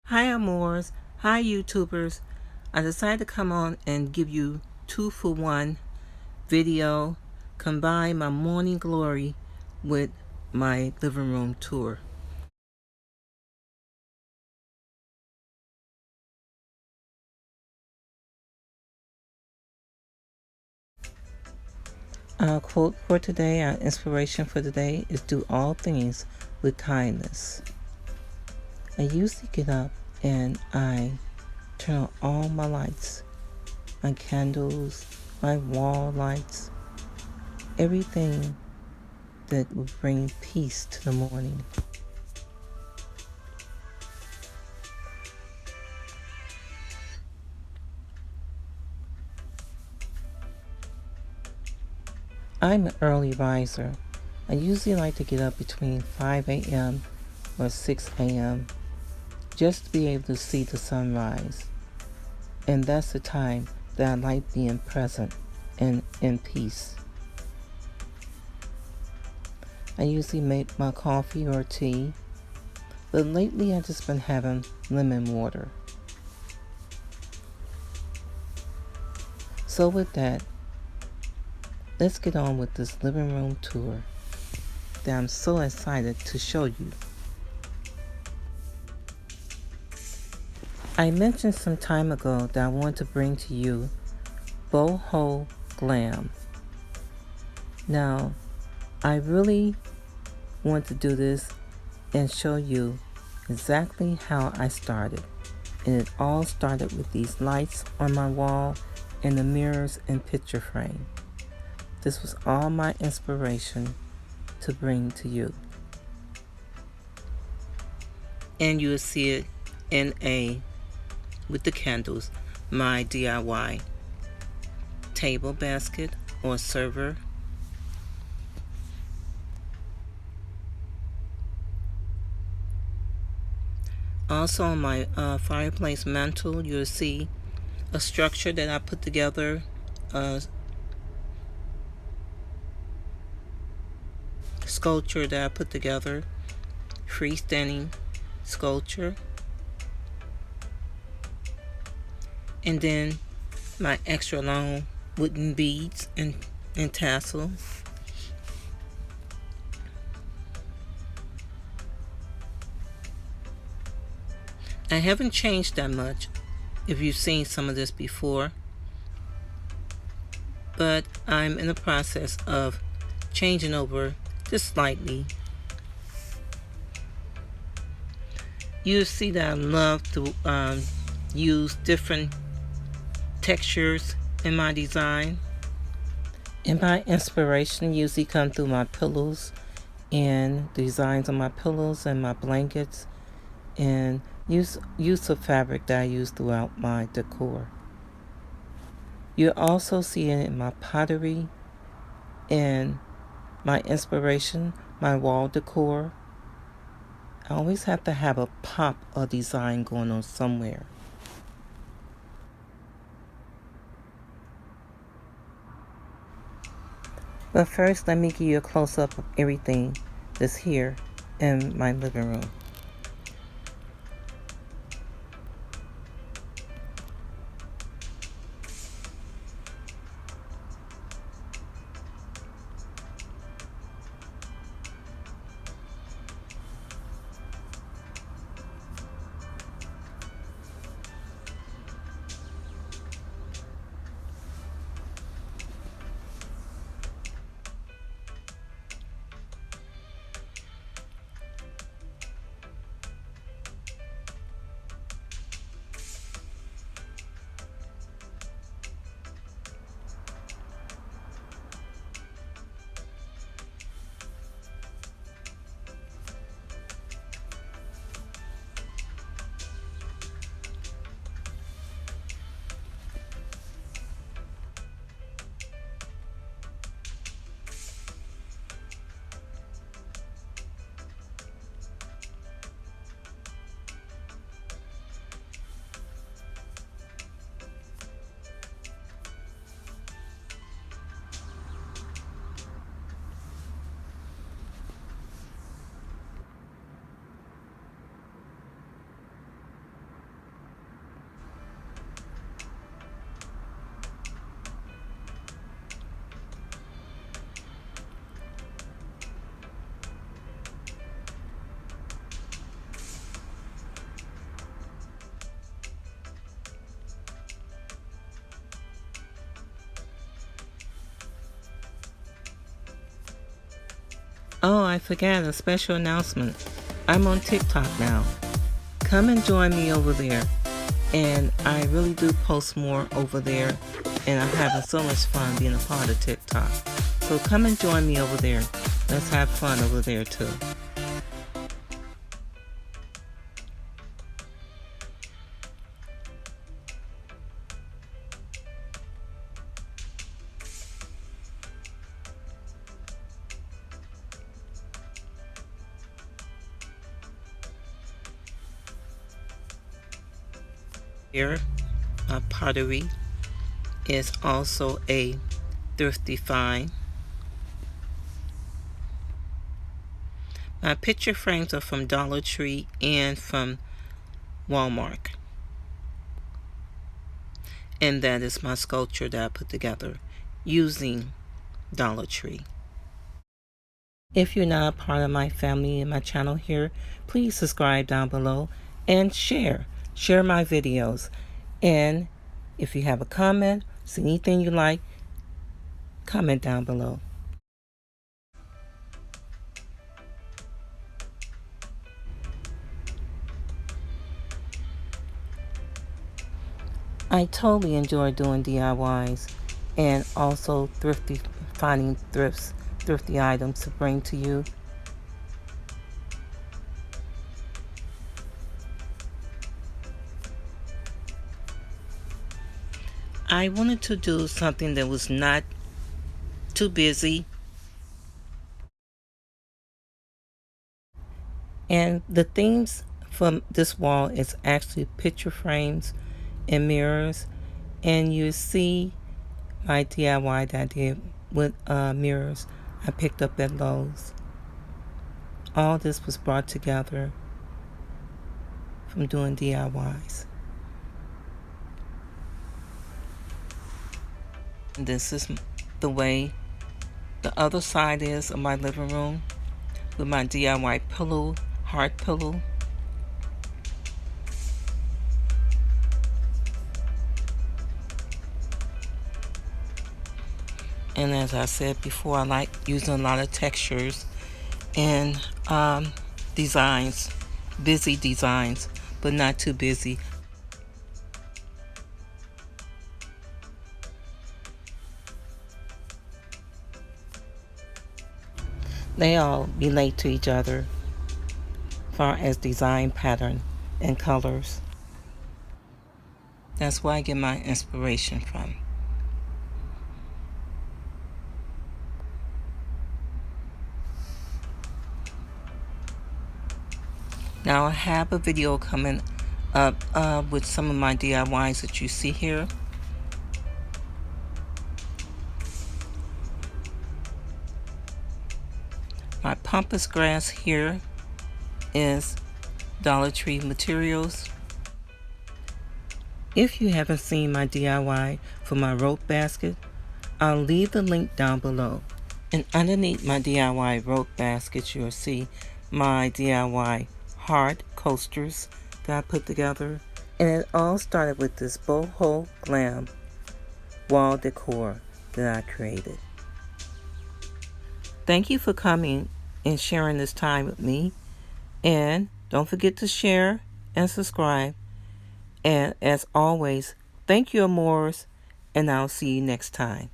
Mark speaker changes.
Speaker 1: Hi Amors, hi YouTubers. I decided to come on and give you 2-for-1 video, combine my morning glory with my living room tour. Our quote for today, our inspiration for today is do all things with kindness. I usually get up and I turn on all my lights, my candles, my wall lights, everything that will bring peace to the morning. I'm an early riser. I usually like to get up between 5 a.m. or 6 a.m. just to be able to see the sunrise. And that's the time that I like being present and in peace. I usually make my coffee or tea, but lately I've just been having lemon water. So with that, let's get on with this living room tour that I'm so excited to show you. I mentioned some time ago that I want to bring to you Boho Glam. Now, I really want to do this and show you exactly how I started. And it all started with these lights on my wall and the mirrors and picture frame. This was all my inspiration to bring to you. And you will see it with the candles, my DIY table basket or server. Also on my fireplace mantle, you'll see a structure that I put together, a sculpture that I put together, freestanding sculpture. And then my extra long wooden beads and tassel. I haven't changed that much if you've seen some of this before, but I'm in the process of changing over just slightly. You'll see that I love to use different textures in my design. And my inspiration usually comes through my pillows and designs on my pillows and my blankets, and use of fabric that I use throughout my decor. You also see it in my pottery and my inspiration, my wall decor. I always have to have a pop of design going on somewhere. But first, let me give you a close-up of everything that's here in my living room. Oh, I forgot a special announcement. I'm on TikTok now. Come and join me over there. And I really do post more over there. And I'm having so much fun being a part of TikTok. So come and join me over there. Let's have fun over there too. Here, pottery is also a thrifty find. My picture frames are from Dollar Tree and from Walmart. And that is my sculpture that I put together using Dollar Tree. If you're not a part of my family and my channel here, please subscribe down below and share. Share my videos. And if you have a comment, see anything you like, comment down below. I totally enjoy doing DIYs and also finding thrifty items to bring to you. I wanted to do something that was not too busy. And the themes from this wall is actually picture frames and mirrors. And you see my DIY that I did with mirrors I picked up at Lowe's. All this was brought together from doing DIYs. This is the way the other side is of my living room with my DIY pillow, heart pillow. And as I said before, I like using a lot of textures and designs, busy designs, but not too busy. They all relate to each other as far as design pattern and colors. That's where I get my inspiration from. Now I have a video coming up with some of my DIYs that you see here. My pampas grass here is Dollar Tree materials. If you haven't seen my DIY for my rope basket, I'll leave the link down below. And underneath my DIY rope baskets, you'll see my DIY heart coasters that I put together. And it all started with this Boho Glam wall decor that I created. Thank you for coming and sharing this time with me. And don't forget to share and subscribe. And as always, thank you, Amores, and I'll see you next time.